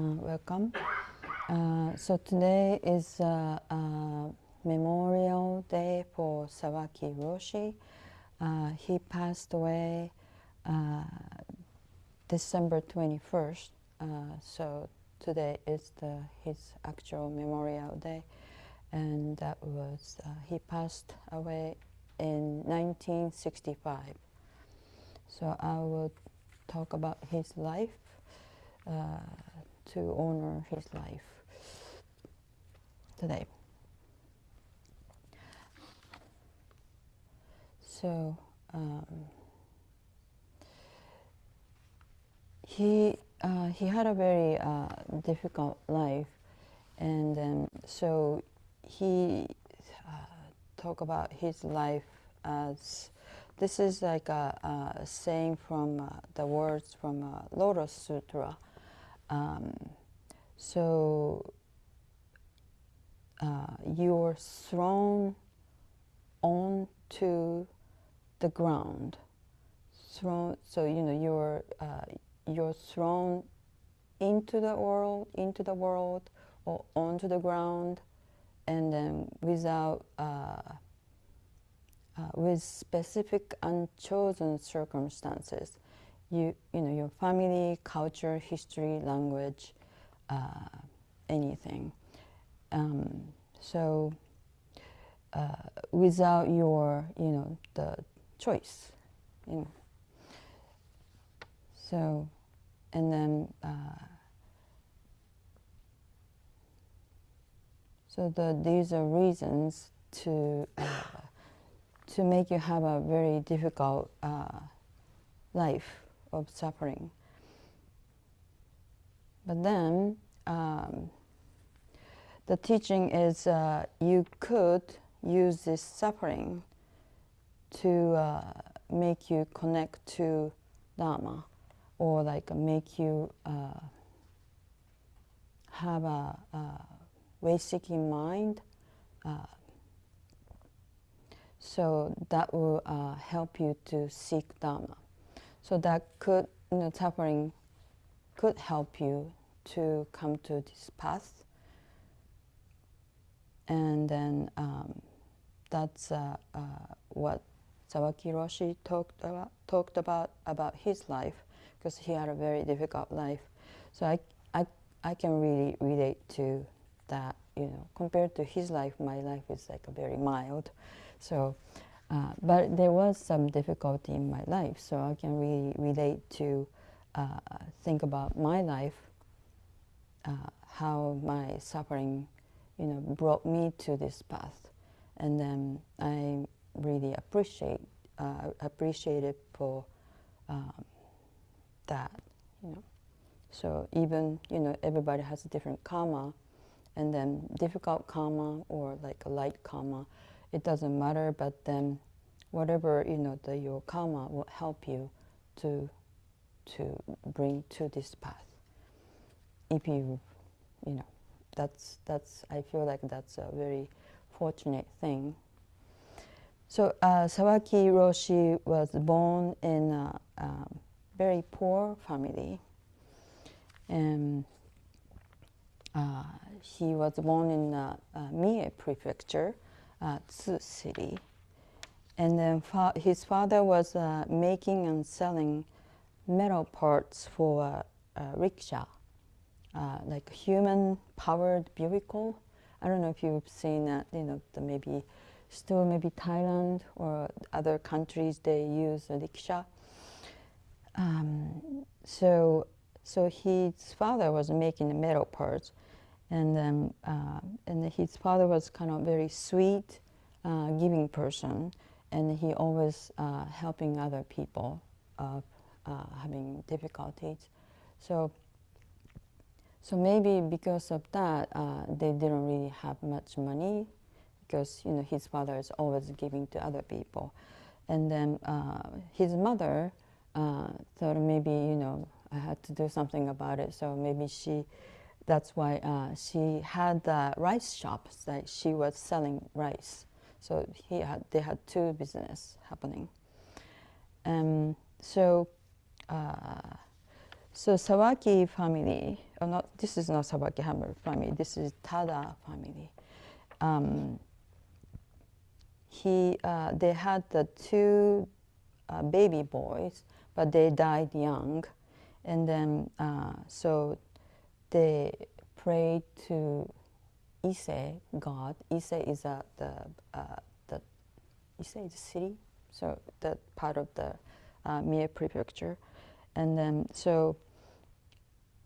Welcome. So today is Memorial Day for Sawaki Roshi. He passed away December 21st. So today is his actual Memorial Day, and that was he passed away in 1965. So I will talk about his life. To honor his life today. So he had a very difficult life, and so he talk about his life as this is like a saying from the words from Lotus Sutra. So you're thrown onto the ground. So you're thrown into the world, or onto the ground, and then with specific unchosen circumstances. Your family, culture, history, language, anything. So without your, the choice. So, and then, these are reasons to make you have a very difficult life of suffering. But then the teaching is you could use this suffering to make you connect to dharma, or like make you have a way-seeking mind. So that will help you to seek dharma. So that could, suffering could help you to come to this path. And then that's what Sawaki Roshi talked about his life, because he had a very difficult life. So I can really relate to that. Compared to his life, my life is like a very mild. So, but there was some difficulty in my life, so I can really relate to think about my life, how my suffering, brought me to this path, and then I really appreciate it for that. So even everybody has a different karma, and then difficult karma or like a light karma, it doesn't matter. But then whatever your karma will help you to bring to this path. If that's I feel like that's a very fortunate thing. So Sawaki Roshi was born in a very poor family, and he was born in Mie Prefecture, Tsu City, and then his father was making and selling metal parts for rickshaw, like human-powered vehicle. I don't know if you've seen that. Maybe Thailand or other countries, they use a rickshaw. So his father was making the metal parts, and then his father was kind of very sweet, giving person, and he always helping other people having difficulties. So maybe because of that, they didn't really have much money, because his father is always giving to other people, and then his mother thought maybe I had to do something about it. So maybe that's why she had the rice shops that she was selling rice. So they had two business happening. So Sawaki family not, this is not Sawaki family, this is Tada family. They had the two baby boys, but they died young. And then, so they prayed to Ise god. Ise is the Ise is a city, so that part of the Mie prefecture. And then, so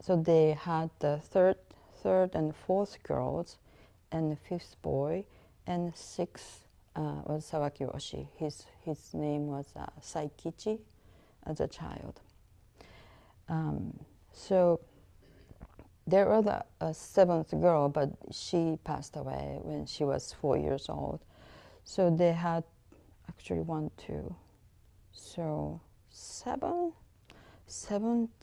they had the third and fourth girls, and the fifth boy, and sixth was Sawaki Roshi. His name was Saikichi as a child. So there was a seventh girl, but she passed away when she was 4 years old. So they had actually 1, 2, so seven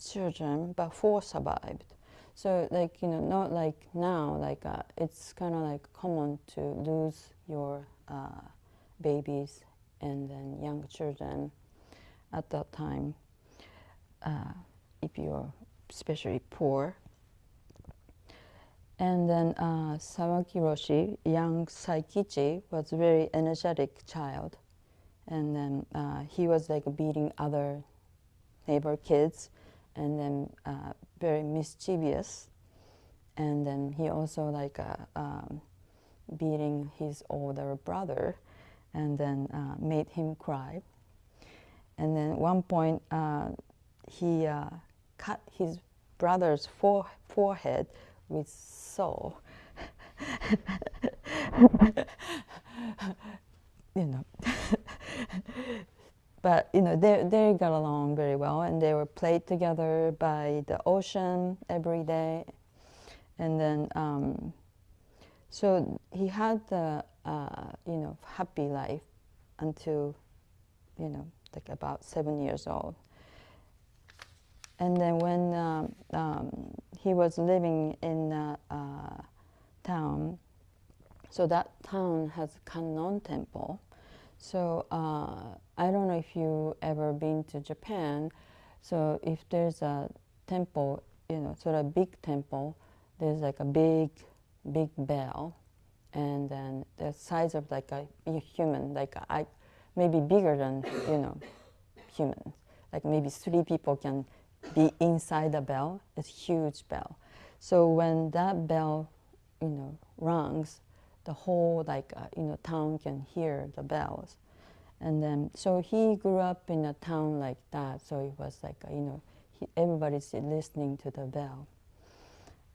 children, but 4 survived. So like, not like now, like it's kind of like common to lose your babies and then young children at that time, if you're especially poor. And then Sawaki Roshi, young Saikichi, was a very energetic child. And then he was like beating other neighbor kids, and then very mischievous. And then he also like beating his older brother, and then made him cry. And then at one point he cut his brother's forehead with saw. But they got along very well, and they were played together by the ocean every day. And then so he had the happy life until like about 7 years old. And then when he was living in a town, so that town has Kannon Temple. So I don't know if you ever been to Japan. So if there's a temple, sort of big temple, there's like a big bell, and then the size of like a human, like maybe bigger than humans. Like maybe 3 people can be inside the bell. It's a huge bell. So when that bell, rings, the whole town can hear the bells. And then so he grew up in a town like that. So it was like everybody's listening to the bell.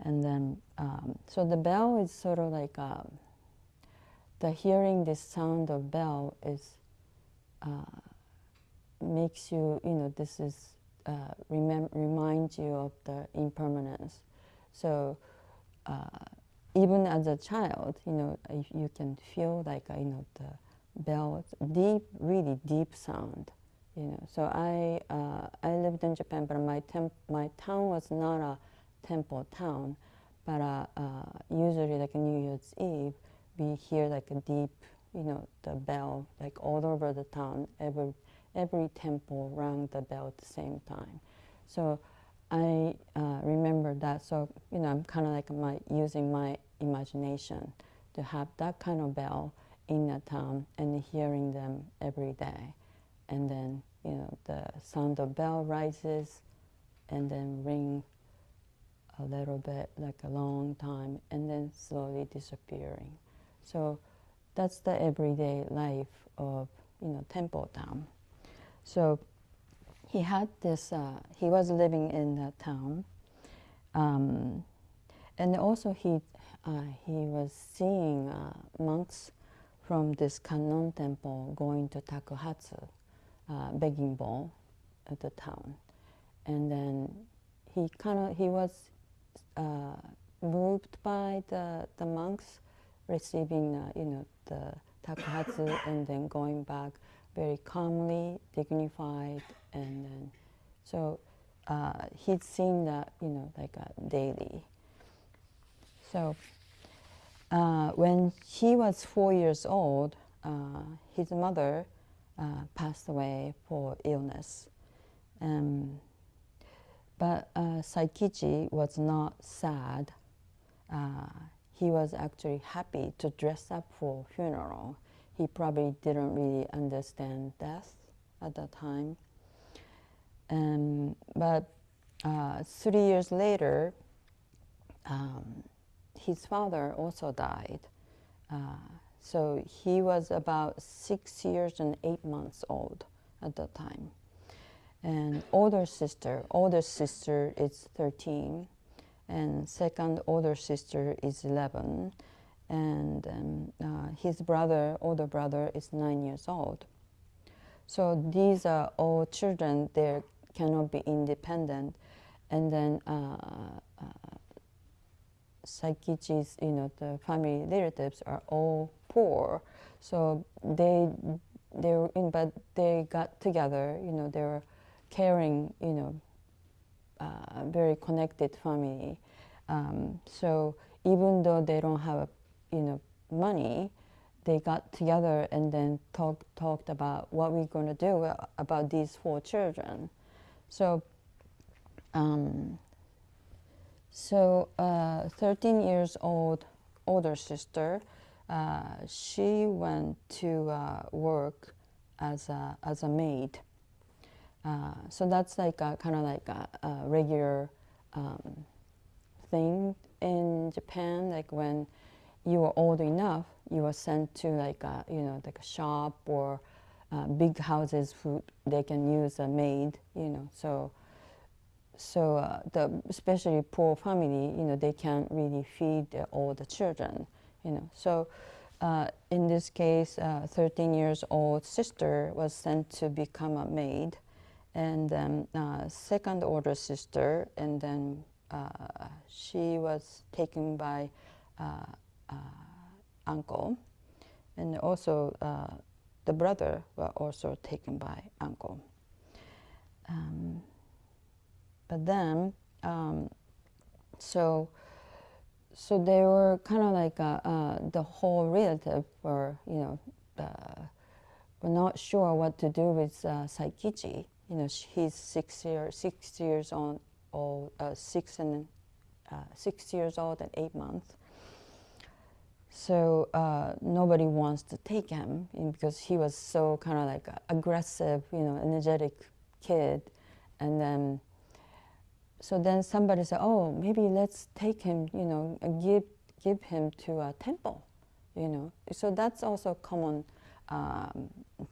And then so the bell is sort of like the hearing this sound of bell is makes you this is reminds you of the impermanence. So even as a child, if you can feel like the bell, deep, really deep sound. So I lived in Japan, but my town was not a temple town, but usually like New Year's Eve, we hear like a deep, the bell like all over the town. Every temple rang the bell at the same time. So I remember that. So I'm kind of like using my imagination to have that kind of bell in a town and hearing them every day. And then the sound of bell rises and then ring a little bit, like a long time, and then slowly disappearing. So that's the everyday life of temple town. So he had this. He was living in the town, and also he was seeing monks from this Kannon temple going to Takuhatsu, begging bowl at the town, and then he was moved by the monks receiving the Takuhatsu and then going back very calmly, dignified, and then so he'd seen that like daily. So when he was 4 years old, his mother passed away for illness. But Saikichi was not sad. He was actually happy to dress up for funeral. He probably didn't really understand death at that time. But 3 years later, his father also died. So he was about 6 years and 8 months old at that time. And older sister is 13, and second older sister is 11, and his older brother is 9 years old. So these are all children. They cannot be independent, and then Saikichi's, the family relatives are all poor. So but they got together. They were caring, very connected family. So even though they don't have, money, they got together and then talked about what we're going to do about these 4 children. So 13 years old older sister, she went to work as a maid. So that's like kind of like a regular thing in Japan. Like when you were old enough, you were sent to like a shop or big houses who they can use a maid. So the especially poor family, they can't really feed all the children. So in this case, 13 years old sister was sent to become a maid, and then second older sister, and then she was taken by uncle, and also the brother were also taken by uncle. But then, so they were kind of like the whole relative were, were not sure what to do with Saikichi. He's 6 years old, 6 years old and 8 months. So nobody wants to take him because he was so kind of like aggressive, energetic kid, and then. So then somebody said, "Oh, maybe let's take him, and give him to a temple, So that's also a common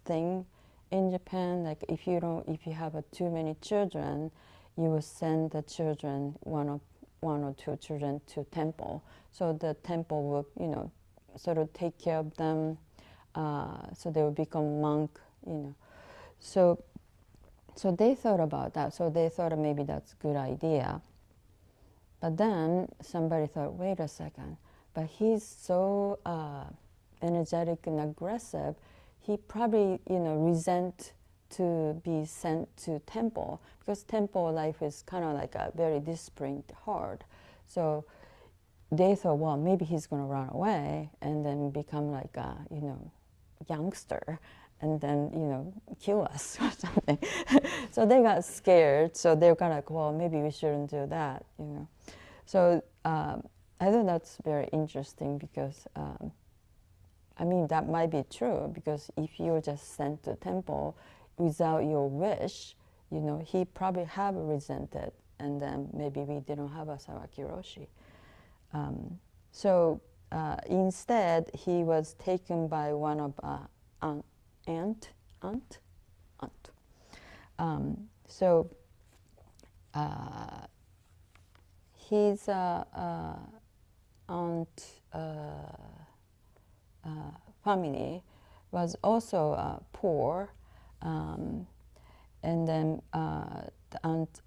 thing in Japan. Like if you have too many children, you will send the children, one or two children, to temple. So the temple will, sort of take care of them. So they will become monk, So they thought about that. So they thought maybe that's a good idea. But then somebody thought, wait a second, but he's so energetic and aggressive. He probably, resent to be sent to temple, because temple life is kind of like a very disciplined, hard. So they thought, well, maybe he's going to run away and then become like a, youngster, and then, kill us or something. So they got scared. So they were kind of like, well, maybe we shouldn't do that, So I thought that's very interesting because, that might be true, because if you're just sent to temple without your wish, he probably have resented, and then maybe we didn't have a Sawaki Roshi. So instead, he was taken by one of aunt. So his aunt family was also poor, and then the aunt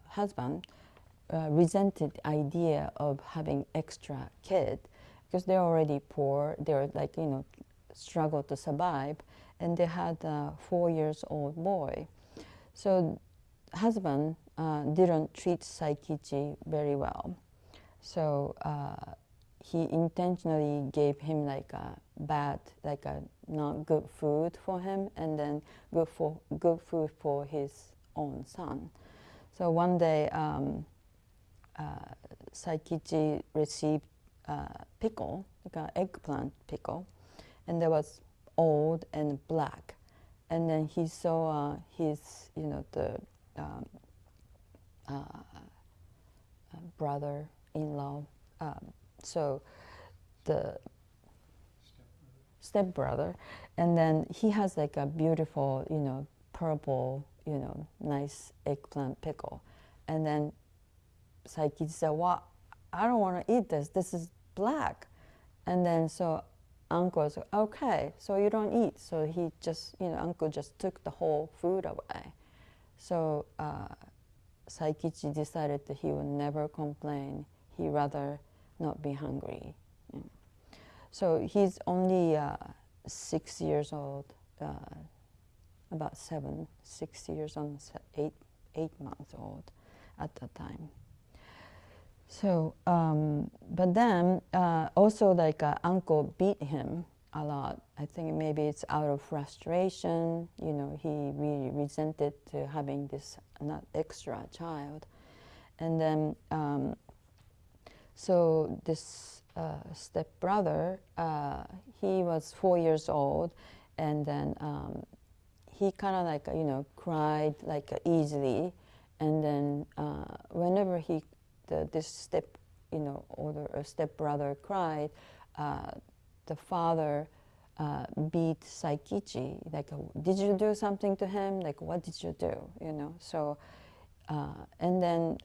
husband resented the idea of having extra kid, because they're already poor. They're like, struggle to survive, and they had a 4 years old boy. So husband didn't treat Saikichi very well. So he intentionally gave him like a bad, not good food for him, and then good food for his own son. So one day, Saikichi received pickle, like an eggplant pickle, and that was old and black. And then he saw his, the brother-in-law, so the stepbrother, and then he has like a beautiful, purple, nice eggplant pickle. And then Saikichi said, well, I don't want to eat this. This is black. And then so uncle said, okay, so you don't eat. So he just, uncle just took the whole food away. So Saikichi decided that he would never complain. He'd rather not be hungry. So he's only 6 years old, about 6 years old, 8 months old at the time. So, but then also like uncle beat him a lot. I think maybe it's out of frustration. He really resented to having this not extra child. And then, so this stepbrother, he was 4 years old, and then he kind of like, cried like easily. And then whenever this older stepbrother cried, the father beat Saikichi. Like, did you do something to him? Like, what did you do? So, and then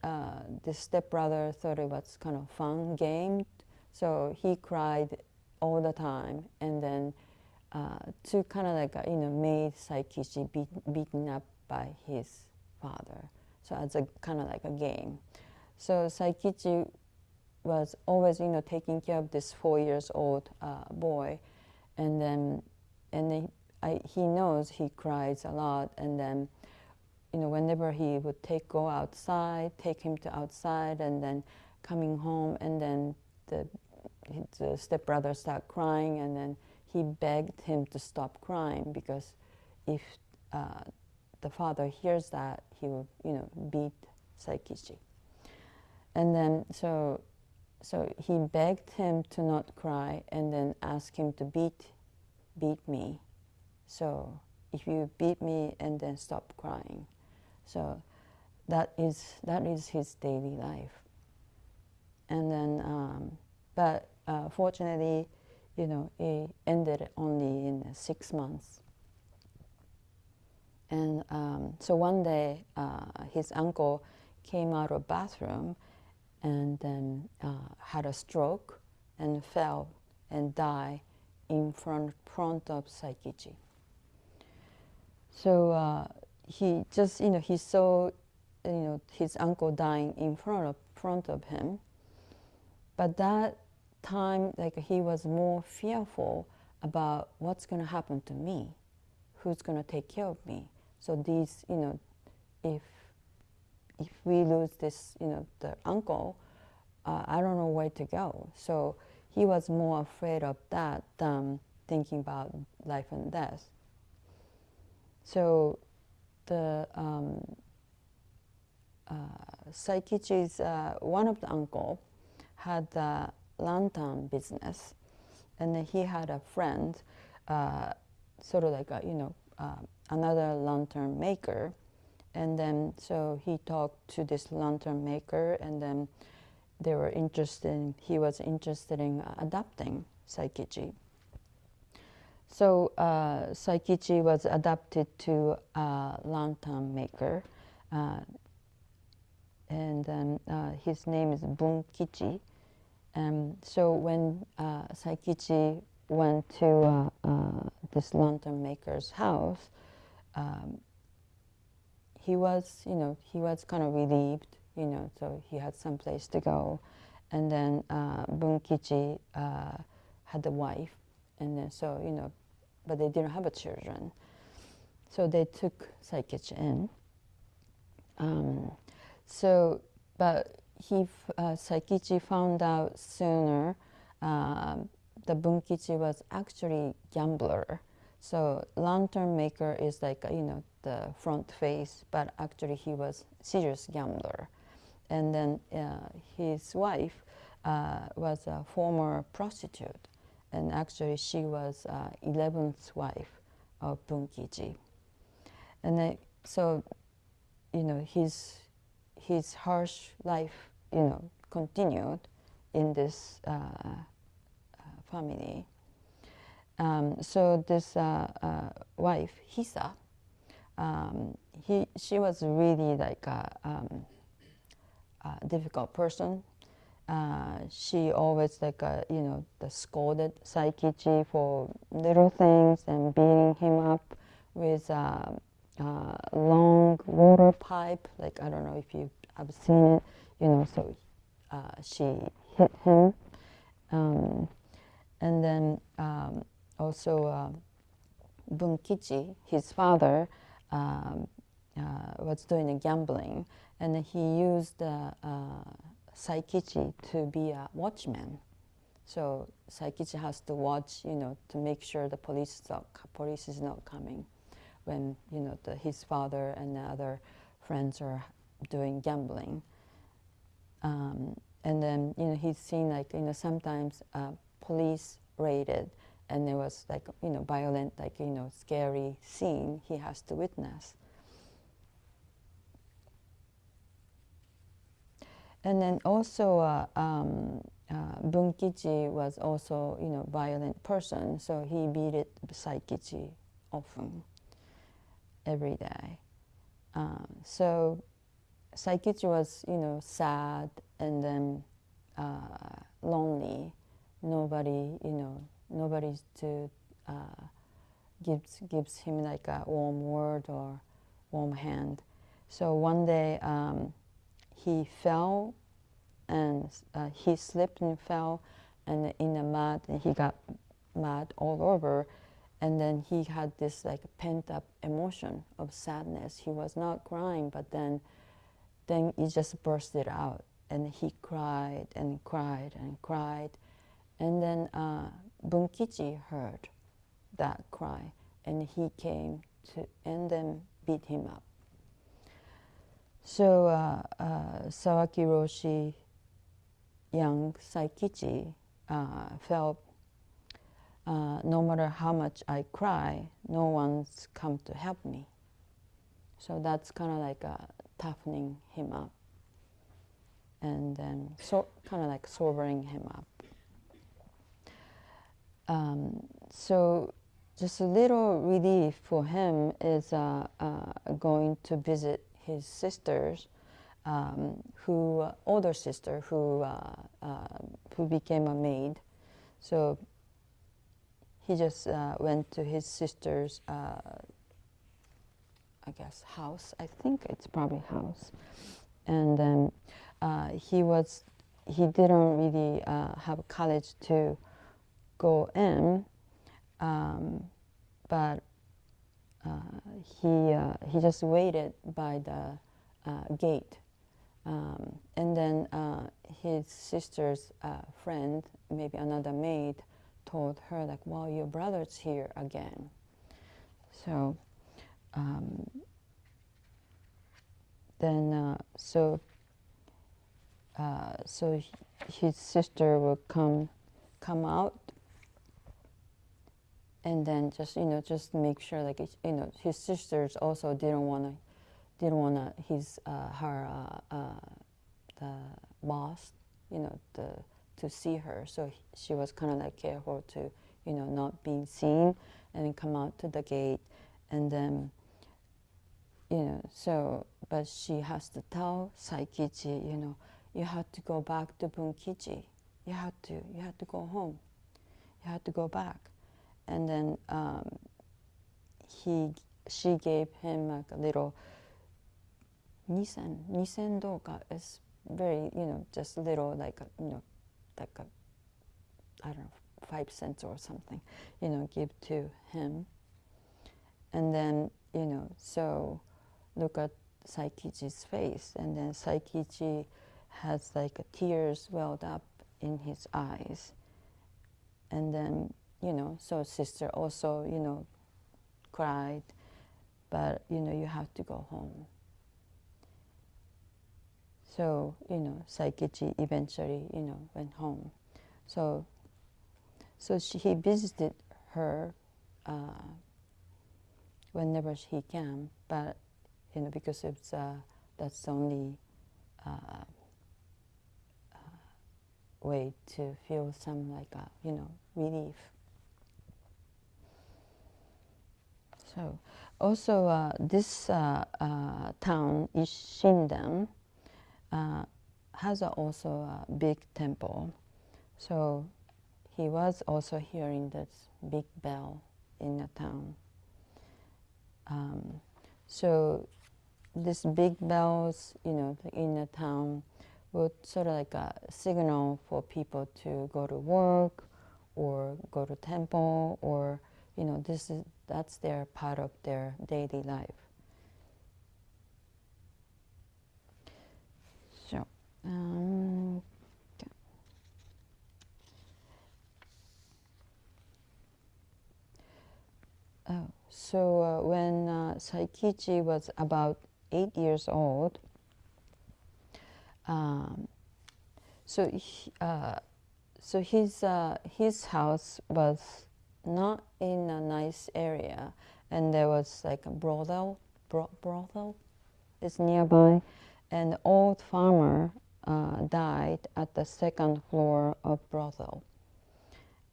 the stepbrother thought it was kind of fun game, so he cried all the time. And then to kind of like made Saikichi beaten up by his father. So as a kind of like a game. So Saikichi was always, taking care of this 4 years old boy, and then he knows he cries a lot, and then whenever he would take him to outside, and then coming home, and then the stepbrother started crying, and then he begged him to stop crying, because if the father hears that, he will beat Saikichi. And then so he begged him to not cry, and then asked him to beat me. So if you beat me, and then stop crying. So that is his daily life. And then, but fortunately, it ended only in 6 months. And so one day, his uncle came out of bathroom, and then had a stroke and fell and died in front of Saikichi. So he just, he saw, his uncle dying in front of him. But that time, like, he was more fearful about what's going to happen to me, who's going to take care of me. So these, if we lose this, the uncle, I don't know where to go. So he was more afraid of that than thinking about life and death. So the Saikichi's one of the uncle had a lantern business, and then he had a friend, sort of like another lantern maker. And then so he talked to this lantern maker, and then he was interested in adopting Saikichi. So Saikichi was adopted to a lantern maker, and then his name is Bunkichi. So when Saikichi went to this lantern maker's house, he was kind of relieved, so he had some place to go. And then Bunkichi had a wife, and then so, but they didn't have a children. So they took Saikichi in. But Saikichi found out sooner the Bunkichi was actually gambler. So lantern maker is like, the front face, but actually he was serious gambler. And then his wife was a former prostitute, and actually she was 11th wife of Bunkiji. And then, so, his harsh life, continued in this family. So this wife, Hisa, she was really like a difficult person. She always scolded Saikichi for little things and beating him up with a long water pipe. Like, I don't know if you have seen it, so she hit him. And then also Bunkichi, his father, was doing a gambling, and he used Saikichi to be a watchman. So Saikichi has to watch, to make sure the police is not coming when, his father and the other friends are doing gambling. And then, he's seen sometimes police raided, and there was violent, scary scene he has to witness. And then also Bunkichi was also violent person, so he beat Saikichi often, every day. So Saikichi was sad and then lonely. Nobody to gives him like a warm word or warm hand. So one day he fell, and he slipped and fell, and in the mud, and he got mud all over, and then he had this pent up emotion of sadness. He was not crying, but then he just bursted out, and he cried and cried and cried, and then Bunkichi heard that cry, and he came to and then beat him up. So Sawaki Roshi, young Saikichi, felt no matter how much I cry, no one's come to help me. So that's kind of like toughening him up, and then kind of like sobering him up. So just a little relief for him is going to visit his sisters, older sister who became a maid. So he just went to his sister's, I guess, house. I think it's probably house. And then he didn't really have courage to go in, but he just waited by the gate, and then his sister's friend, maybe another maid, told her like, "Well, your brother's here again." So then so his sister will come out, and then just make sure like his sisters also didn't wanna his her the boss to see her, so she was kind of like careful to not being seen, and then come out to the gate, and then so but she has to tell Saikichi, you have to go back to Bunkichi, you have to go home, you have to go back. And then she gave him like a little nisen doka is very just little like like a I don't know 5 cents or something give to him, and then so look at Saikichi's face, and then Saikichi has like tears welled up in his eyes, and then so sister also cried, but you have to go home. So Saikichi eventually went home. So he visited her whenever he can, but because it's that's the only way to feel some relief. So also this town Ishindan has also a big temple. So he was also hearing this big bell in the town. So these big bells, in the town would sort of like a signal for people to go to work or go to temple, or that's their part of their daily life. So when Saikichi was about 8 years old, so his house was not in a nice area, and there was like a brothel is nearby, and the old farmer died at the second floor of brothel.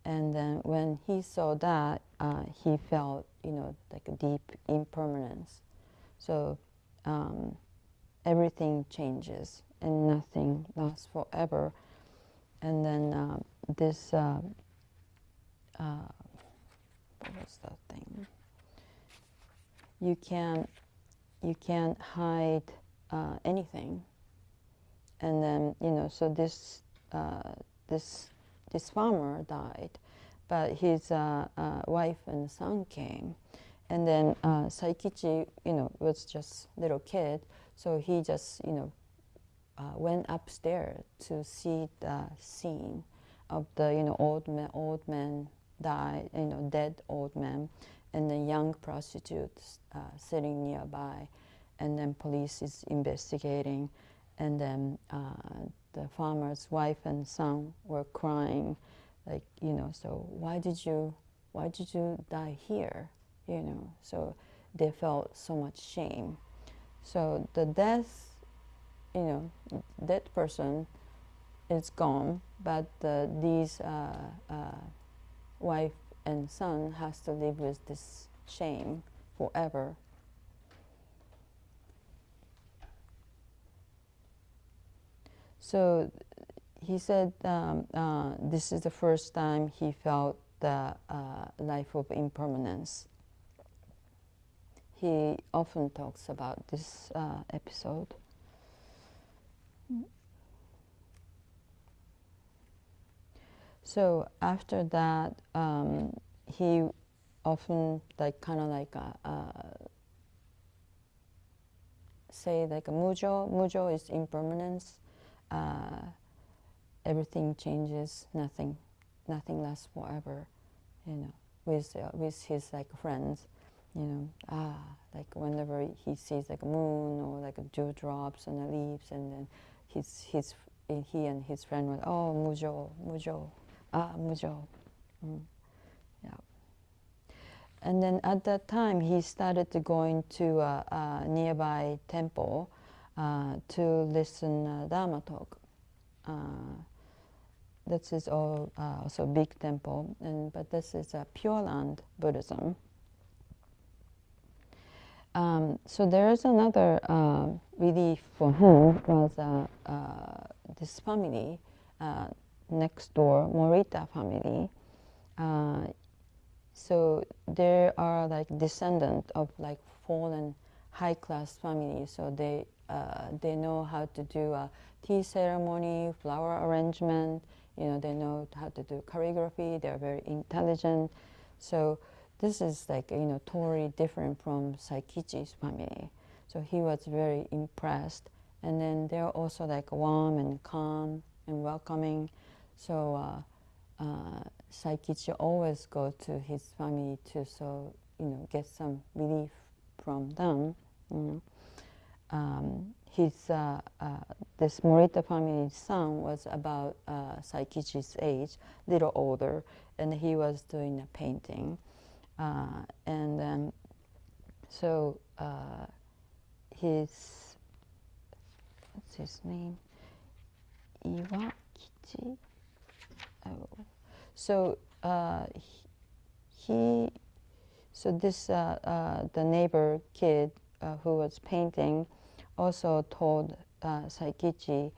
And then when he saw that, he felt like a deep impermanence. So everything changes and nothing lasts forever. And then this what was that thing? You can't hide anything. And then so this farmer died, but his wife and son came, and then Saikichi was just little kid, so he just went upstairs to see the scene of the old man died, dead old man, and then young prostitutes sitting nearby, and then police is investigating, and then the farmer's wife and son were crying, like so why did you die here, so they felt so much shame. So the death, dead person is gone, but these wife and son has to live with this shame forever. So he said this is the first time he felt the life of impermanence. He often talks about this episode. So after that, he often say like a mujo. Mujo is impermanence. Everything changes. Nothing lasts forever. With his friends, like whenever he sees like a moon or like a dewdrops on the leaves, and then he and his friend were, oh, mujo, mujo. Yeah. And then at that time, he started to going to a nearby temple to listen dharma talk. This is all also a big temple, but this is a Pure Land Buddhism. So there is another relief for him was this family next door, Morita family. So they are like descendant of like fallen high class families. So they know how to do a tea ceremony, flower arrangement. They know how to do calligraphy. They're very intelligent. So this is like totally different from Saikichi's family. So he was very impressed. And then they're also like warm and calm and welcoming. So Saikichi always go to his family to get some relief from them. His this Morita family's son was about Saikichi's age, little older, and he was doing a painting, and then so his what's his name? Iwakichi. Oh. So he so this the neighbor kid who was painting also told Saikichi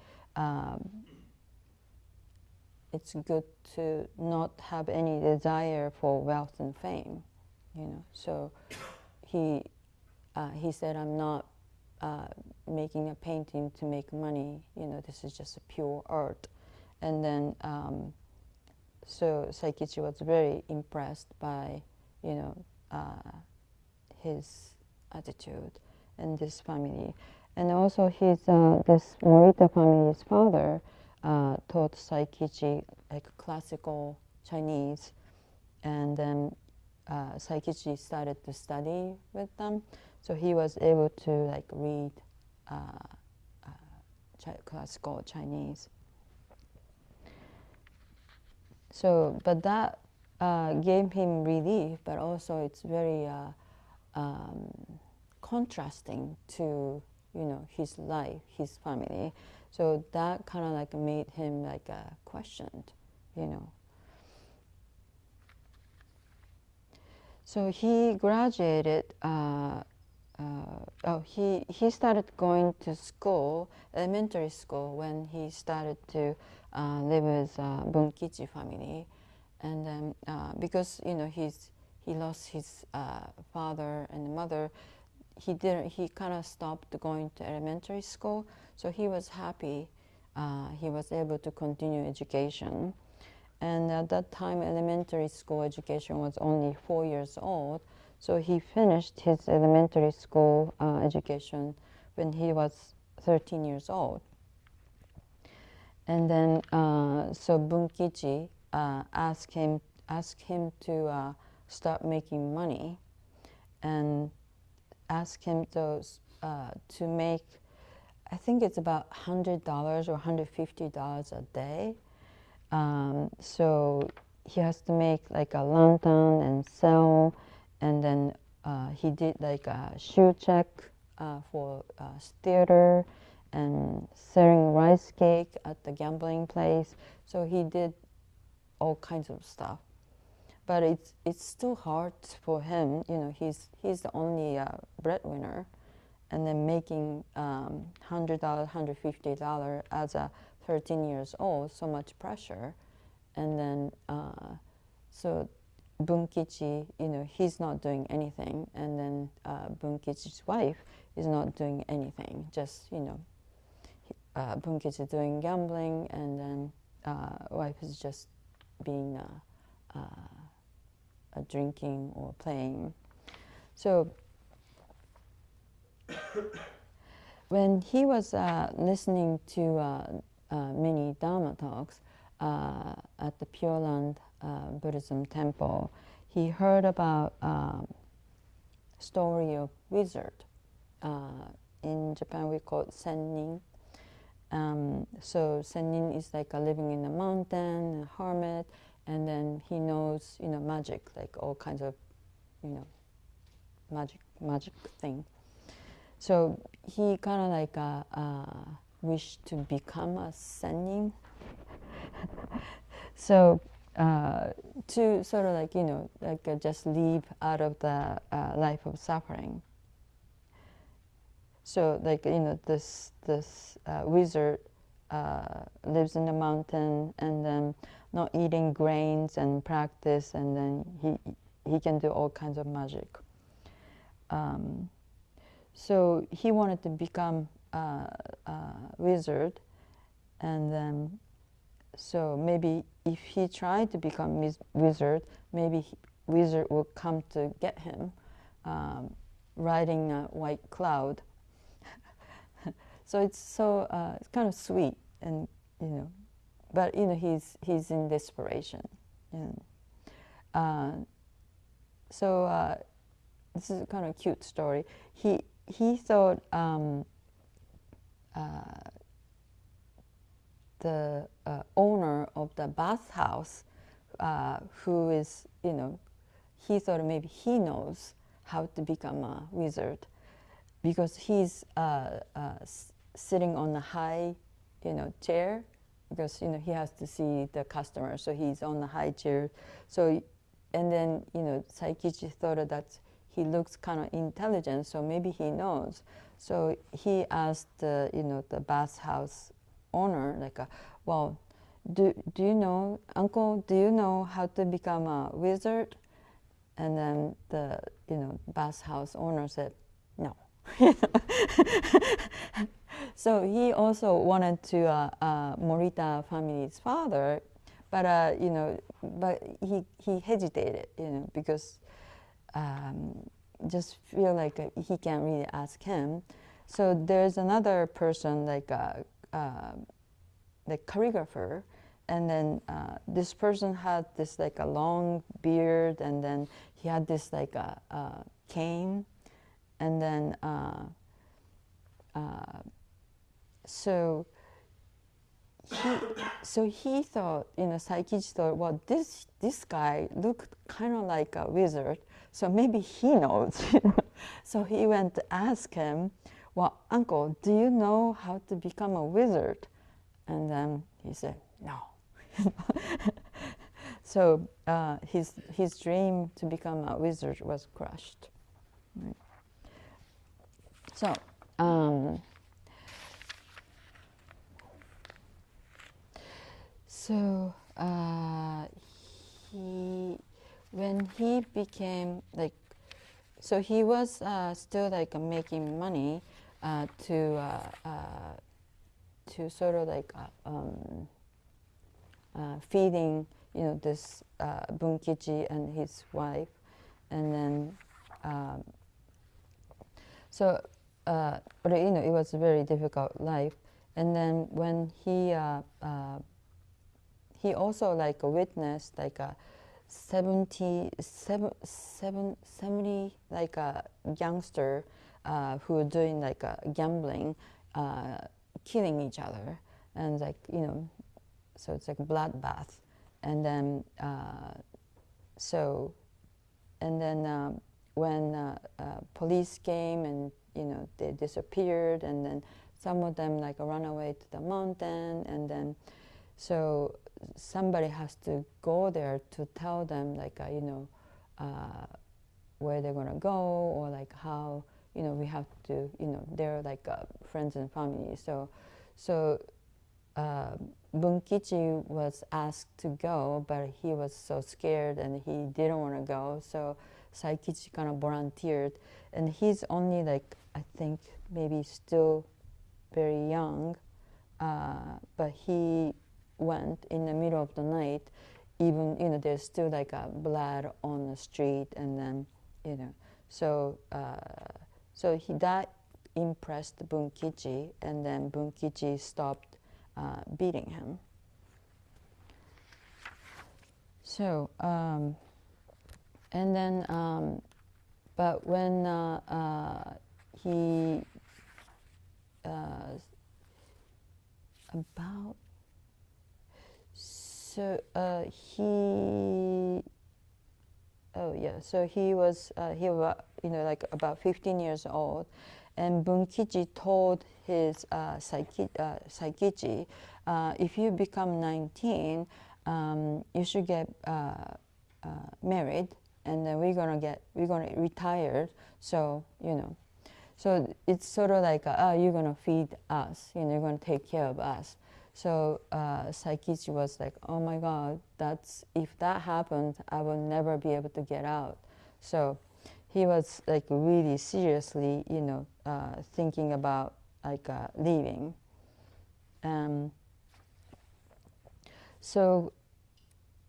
it's good to not have any desire for wealth and fame, you know. So he said, I'm not making a painting to make money, you know, this is just a pure art. And then so Saikichi was very impressed by, you know, his attitude and this family. And also his this Morita family's father taught Saikichi like classical Chinese, and then Saikichi started to study with them, so he was able to like read classical Chinese. So, but that gave him relief, but also it's very contrasting to, you know, his life, his family. So that kind of like made him like questioned, you know. So he graduated. He started going to school, elementary school, when he started to live with Bunkichi family, and then because, you know, he lost his father and mother, he kind of stopped going to elementary school. So he was happy. He was able to continue education. And at that time, elementary school education was only 4 years old. So he finished his elementary school education when he was 13 years old. And then, so Bunkichi asked him to start making money, and asked him to make, I think it's about $100 or $150 a day. So he has to make like a lantern and sell, and then he did like a shoe check for theater, and selling rice cake at the gambling place. So he did all kinds of stuff. But it's still hard for him, you know. He's the only breadwinner, and then making $100, $150 as a 13 years old, so much pressure. And then so Bunkichi, you know, he's not doing anything, and then Bunkichi's wife is not doing anything. Just, you know, Bunkichi doing gambling, and then wife is just being drinking or playing. So when he was listening to many Dharma talks at the Pure Land Buddhism temple, he heard about story of wizard. In Japan we call it sennin. So sennin is like a living in the mountain, a hermit, and then he knows, you know, magic, like all kinds of, you know, magic thing. So he kind of like wished to become a sennin. So to sort of like, you know, like just leave out of the life of suffering. So like, you know, this wizard lives in the mountain, and then not eating grains and practice, and then he can do all kinds of magic. So he wanted to become a wizard, and then so maybe if he tried to become wizard, maybe wizard will come to get him, riding a white cloud. So it's kind of sweet, and, you know, but, you know, he's in desperation. And so this is kind of cute story. He thought the owner of the bathhouse, who is, he thought maybe he knows how to become a wizard, because he's sitting on a high, chair, because he has to see the customer, so he's on the high chair. So, and then Saikichi thought that he looks kind of intelligent, so maybe he knows. So he asked the bathhouse owner, like, well, do you know, uncle? Do you know how to become a wizard? And then the bathhouse owner said, no. So he also wanted to Morita family's father, but but he hesitated, because just feel like he can't really ask him. So there's another person, like the choreographer, and then this person had this like a long beard, and then he had this like a cane, and then so he thought, Saikichi thought, well, this guy looked kind of like a wizard, so maybe he knows. So he went to ask him, well, uncle, do you know how to become a wizard? And then he said, no. So his dream to become a wizard was crushed. Right? So when he became like, so he was still like making money to sort of like feeding this Bunkichi and his wife, and then but it was a very difficult life. And then when he also like witnessed like a 70 like a youngster who were doing like gambling, killing each other, and like so it's like a bloodbath. And then when police came, and they disappeared, and then some of them like run away to the mountain, and then so somebody has to go there to tell them like where they're gonna go, or like how we have to they're like friends and family. So Bunkichi was asked to go, but he was so scared and he didn't want to go. So Saikichi kind of volunteered, and he's only like, I think maybe still very young, but he went in the middle of the night, even there's still like a blood on the street, and then so that impressed Bunkichi, and then Bunkichi stopped beating him. So and then but when he about so he so he was like about 15 years old, and Bunkichi told his Saikichi, if you become 19, you should get married, and then we're gonna retire. So so it's sort of like you're gonna feed us, you're gonna take care of us. So Saikichi was like, oh my God, if that happened, I will never be able to get out. So he was like really seriously, thinking about like leaving. So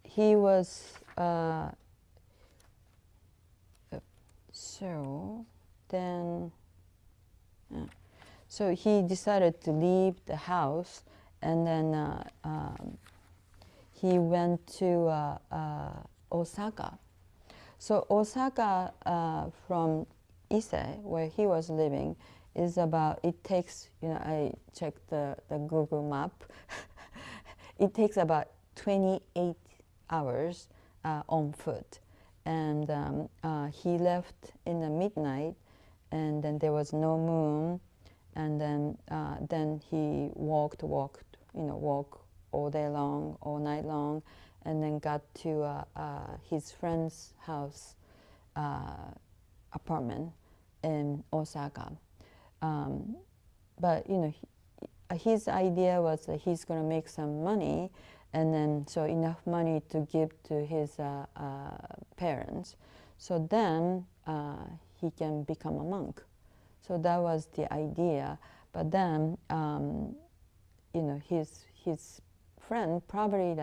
he was so he decided to leave the house, and then he went to Osaka. So Osaka from Ise, where he was living, is about, it takes, I checked the Google map, it takes about 28 hours on foot. And he left in the midnight, and then there was no moon, and then he walked all day long, all night long, and then got to his friend's house, apartment in Osaka. But his idea was that he's going to make some money, and then so enough money to give to his parents. So then he can become a monk. So that was the idea. But then his friend probably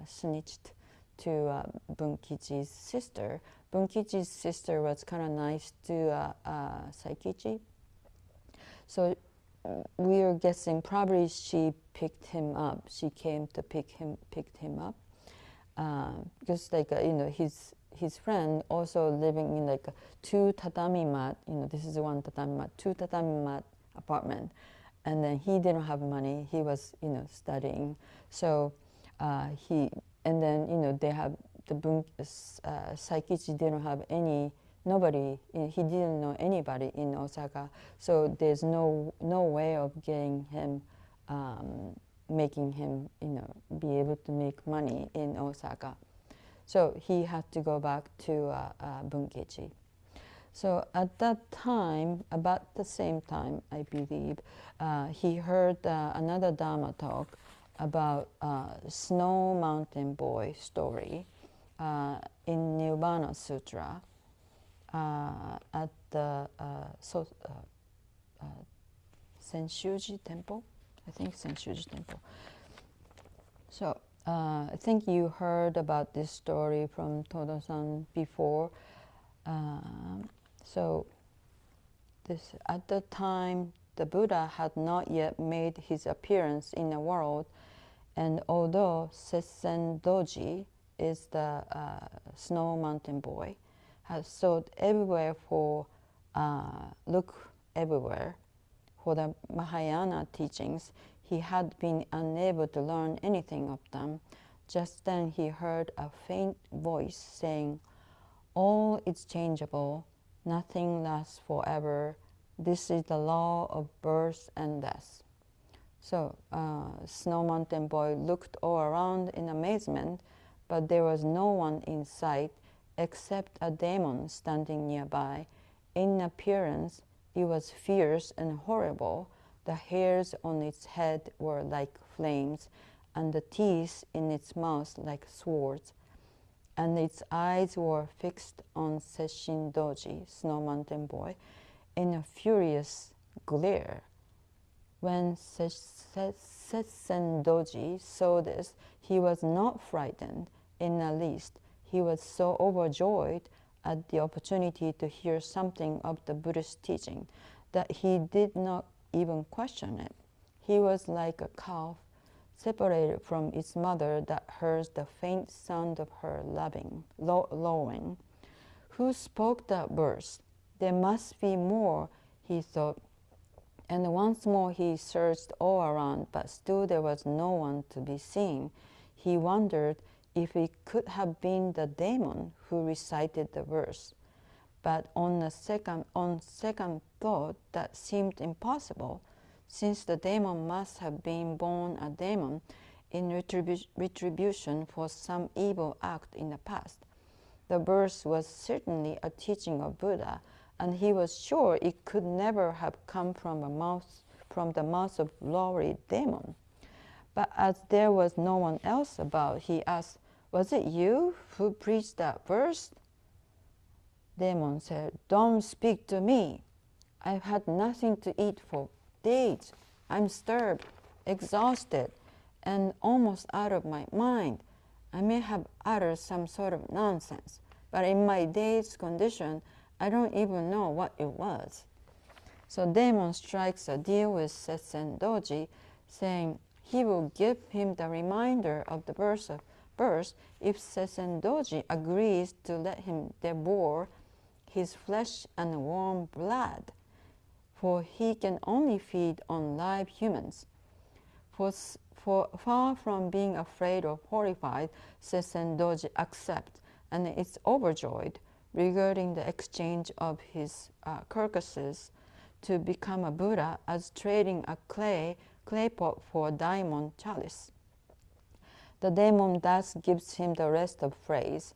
snitched to Bunkichi's sister. Bunkichi's sister was kind of nice to Saikichi. So we are guessing probably she picked him up. She came to picked him up, because his friend also living in a 2 tatami mat. This is 1 tatami mat, 2 tatami mat apartment, and then he didn't have money. He was studying, so they have Saikichi didn't have nobody. He didn't know anybody in Osaka, so there's no way of getting him, making him be able to make money in Osaka. So he had to go back to Bunkichi. So at that time, about the same time, I believe, he heard another Dharma talk about Snow Mountain Boy story in Nirvana Sutra at the Senshuji Temple. I think Senshuji Temple. So I think you heard about this story from Todo-san before. So at the time, the Buddha had not yet made his appearance in the world, and although Sessen Doji is the Snow Mountain Boy, has sought everywhere look everywhere for the Mahayana teachings, he had been unable to learn anything of them. Just then he heard a faint voice saying, "All is changeable, nothing lasts forever. This is the law of birth and death." So Snow Mountain Boy looked all around in amazement, but there was no one in sight except a demon standing nearby. In appearance, it was fierce and horrible. The hairs on its head were like flames, and the teeth in its mouth like swords. And its eyes were fixed on Sesshin Doji, Snow Mountain Boy, in a furious glare. When Sessen Doji saw this, he was not frightened in the least. He was so overjoyed at the opportunity to hear something of the Buddhist teaching that he did not even question it. He was like a calf separated from its mother that hears the faint sound of her lowing. Who spoke that verse? There must be more, he thought. And once more he searched all around, but still there was no one to be seen. He wondered if it could have been the demon who recited the verse. But on second thought, that seemed impossible, since the demon must have been born a demon in retribution for some evil act in the past. The verse was certainly a teaching of Buddha, and he was sure it could never have come from the mouth of lowly demon. But as there was no one else about, he asked, "Was it you who preached that verse?" Demon said, "Don't speak to me. I've had nothing to eat for days. I'm starved, exhausted, and almost out of my mind. I may have uttered some sort of nonsense, but in my dazed condition, I don't even know what it was." So Demon strikes a deal with Sessen Doji, saying he will give him the reminder of the verse of birth if Sesendoji agrees to let him devour his flesh and warm blood, for he can only feed on live humans. For far from being afraid or horrified, Sesendoji accepts and is overjoyed regarding the exchange of his carcasses to become a Buddha as trading a clay pot for a diamond chalice. The demon thus gives him the rest of phrase,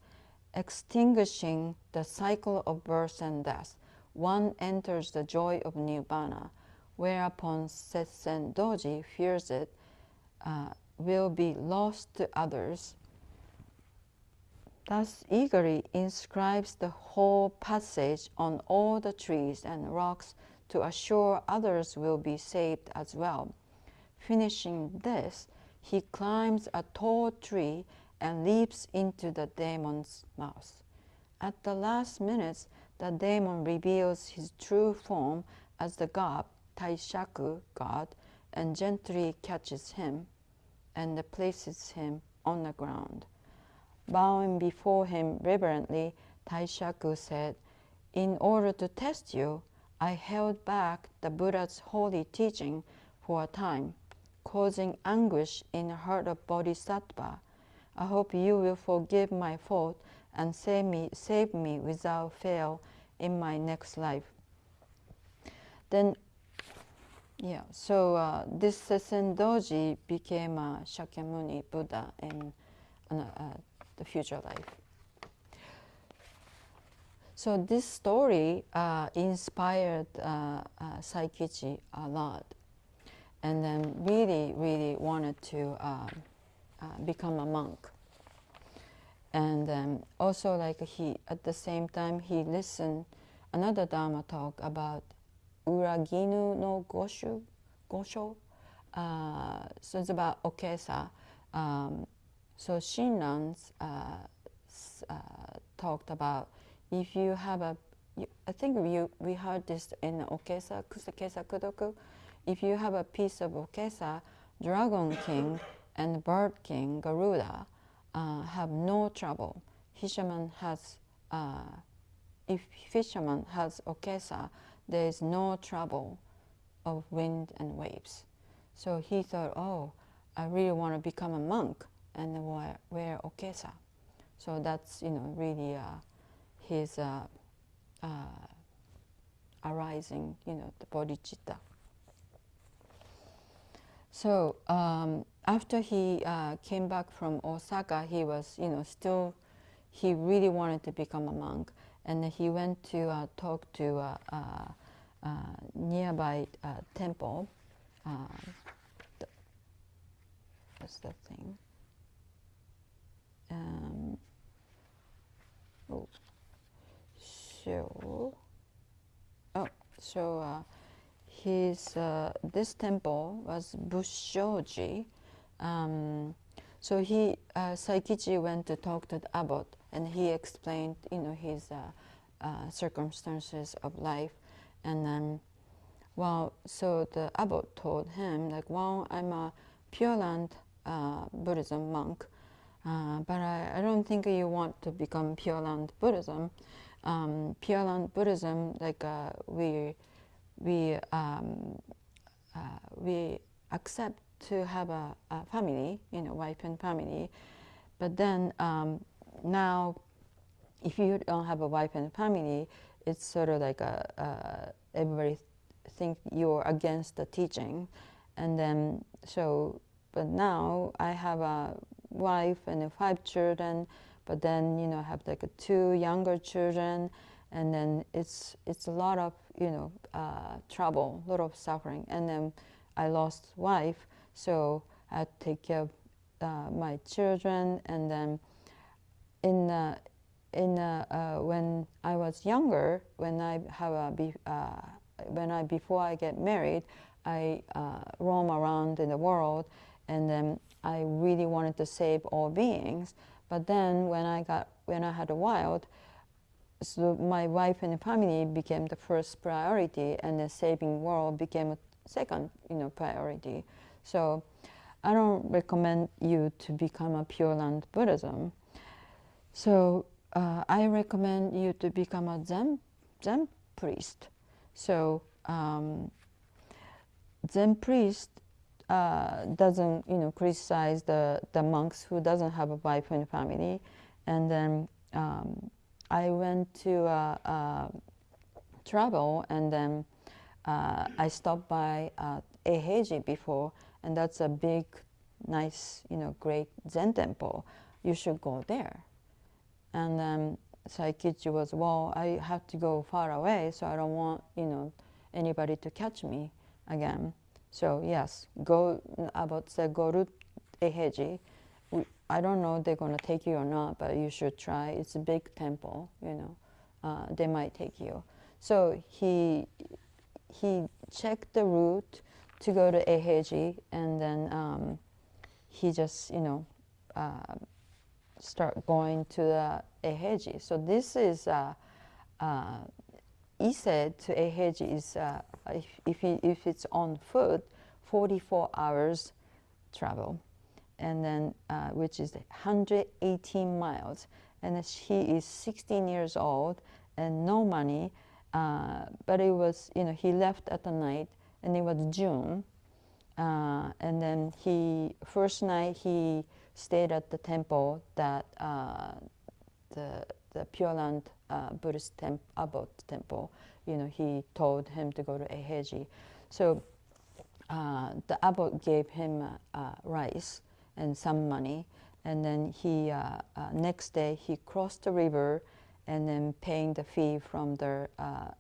extinguishing the cycle of birth and death. One enters the joy of Nibbana, whereupon Sesendoji fears it will be lost to others. Thus eagerly inscribes the whole passage on all the trees and rocks to assure others will be saved as well. Finishing this, he climbs a tall tree and leaps into the demon's mouth. At the last minute, the demon reveals his true form as the god, Taishaku god, and gently catches him and places him on the ground. Bowing before him reverently, Taishaku said, "In order to test you, I held back the Buddha's holy teaching for a time, causing anguish in the heart of Bodhisattva. I hope you will forgive my fault and save me without fail in my next life." Then, this Sesendoji became a Shakyamuni Buddha in the future life. So this story inspired Saikichi a lot, and then really wanted to become a monk. And also, like, he at the same time he listened another Dharma talk about Uraginu no Gosho. So it's about Okesa. So Shinran's talked about, if you have I think we heard this in Okesa, Kusakesa Kudoku. If you have a piece of Okesa, Dragon King and Bird King, Garuda, have no trouble. If fisherman has Okesa, there is no trouble of wind and waves. So he thought, oh, I really want to become a monk and wear Okesa. So that's, really his arising, the bodhicitta. So after he came back from Osaka, he was, he really wanted to become a monk. And he went to talk to a nearby temple. What's that thing? This temple was Busshoji. So Saikichi went to talk to the abbot, and he explained, his circumstances of life, and then, so the abbot told him, like, I'm a Pure Land Buddhism monk, but I don't think you want to become Pure Land Buddhism. Pure Land Buddhism, like we accept to have a family, wife and family, but then now, if you don't have a wife and family, it's sort of like everybody think you're against the teaching, and then but now I have a wife and 5 children, but then I have like 2 younger children, and then it's a lot of trouble, a lot of suffering, and then I lost wife, so I had to take care of my children, and then when I was younger, before I get married, I roam around in the world, and then I really wanted to save all beings. But then when I had a child, so my wife and family became the first priority, and the saving world became a second, priority. So I don't recommend you to become a Pure Land Buddhism. So I recommend you to become a Zen priest. So Zen priest doesn't, criticize the monks who doesn't have a wife and family. And then I went to travel, and then I stopped by Eheji before, and that's a big, nice, great Zen temple. You should go there. And then Saikichi was, well, I have to go far away, so I don't want, anybody to catch me again. So yes, go to Eheji. I don't know they're gonna take you or not, but you should try. It's a big temple, they might take you. So he checked the route to go to Eheji, and then he just, start going to the Eheji. So this is Ise to Eheji is if it's on foot, 44 hours travel, and then which is 118 miles. And he is 16 years old and no money, but it was, he left at the night, and it was June. And then first night he stayed at the temple that the Pure Land Buddhist abbot temple. He told him to go to Eheji. So the abbot gave him rice and some money, and then he next day he crossed the river, and then paying the fee from the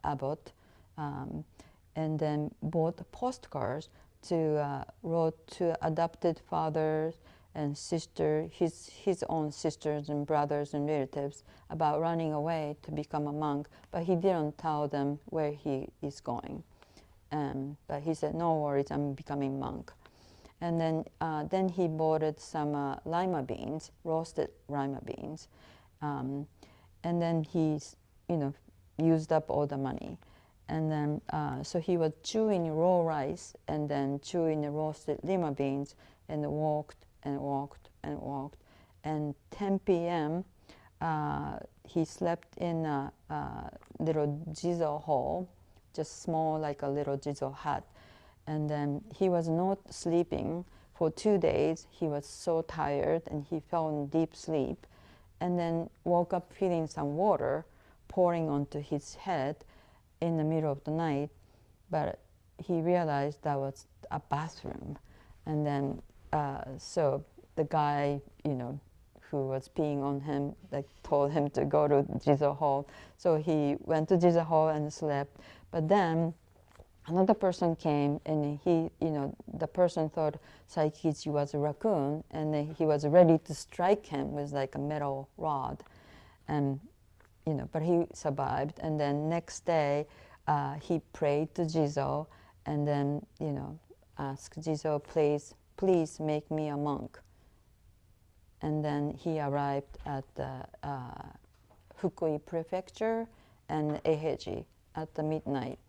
abbot, and then bought postcards to wrote to adopted fathers and sister, his own sisters and brothers and relatives, about running away to become a monk, but he didn't tell them where he is going. But he said, no worries, I'm becoming monk. And then he bought some lima beans, roasted lima beans, and then he's used up all the money. And then so he was chewing raw rice and then chewing the roasted lima beans, and walked and walked and walked. And 10 p.m. He slept in a little jizo hall, just small, like a little jizo hut. And then he was not sleeping for 2 days. He was so tired, and he fell in deep sleep, and then woke up feeling some water pouring onto his head in the middle of the night. But he realized that was a bathroom. And then so the guy, who was peeing on him, told him to go to Jizo Hall. So he went to Jizo Hall and slept. But then another person came, and the person thought Saikichi was a raccoon, and then he was ready to strike him with like a metal rod, and but he survived. And then next day, he prayed to Jizo, and then asked Jizo, please make me a monk. And then he arrived at the Fukui Prefecture and Eheji at the midnight.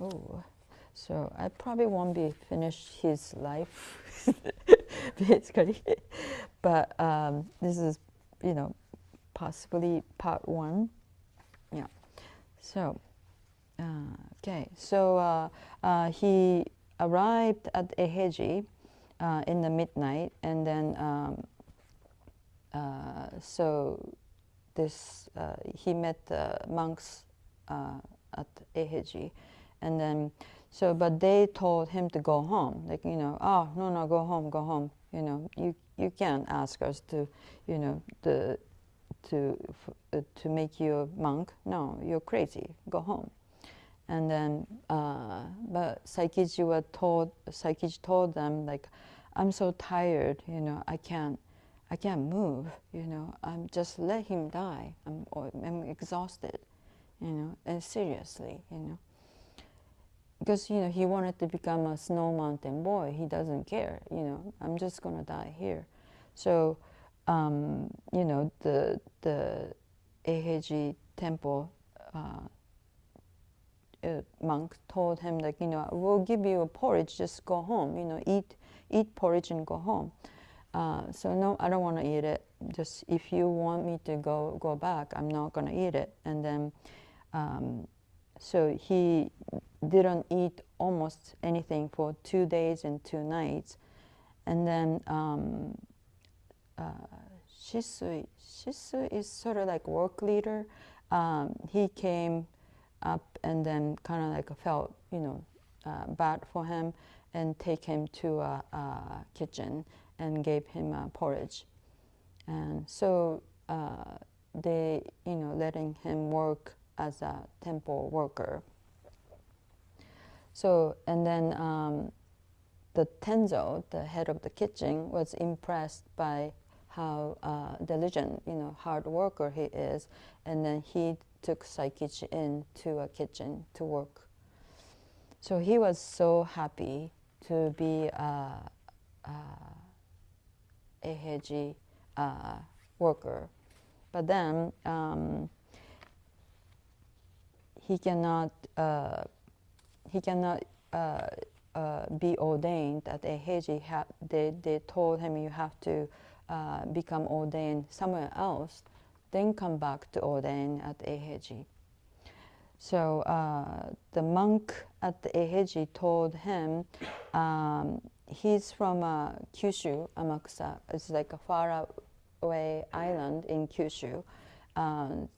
Oh, so I probably won't be finished his life, basically. But this is, possibly part 1. Yeah. So, okay. So he arrived at Eheji in the midnight, and then so this he met the monks at Eheji. And then, but they told him to go home. Oh, no, go home. You can't ask us to, to make you a monk. No, you're crazy. Go home. And then, but Saikichi told them, I'm so tired. I can't move. I'm just let him die. I'm exhausted. And seriously. Because he wanted to become a snow mountain boy. He doesn't care. I'm just gonna die here. So the Eheji temple monk told him, like, we'll give you a porridge, just go home, eat porridge and go home. So no, I don't want to eat it. Just if you want me to go back, I'm not going to eat it. And then, so he didn't eat almost anything for 2 days and 2 nights. And then Shisui is sort of like work leader. He came up and then kind of like felt, bad for him, and take him to a kitchen and gave him porridge. And so they, letting him work as a temple worker. So, and then the Tenzo, the head of the kitchen, was impressed by how diligent, hard worker he is, and then he took Saikichi into a kitchen to work. So he was so happy to be a Eiheiji worker, but then he cannot be ordained at Eiheiji. They told him, you have to become ordained somewhere else, then come back to ordain at Eiheiji. So the monk at the Eiheiji told him, he's from Kyushu, Amakusa. It's like a far away island in Kyushu.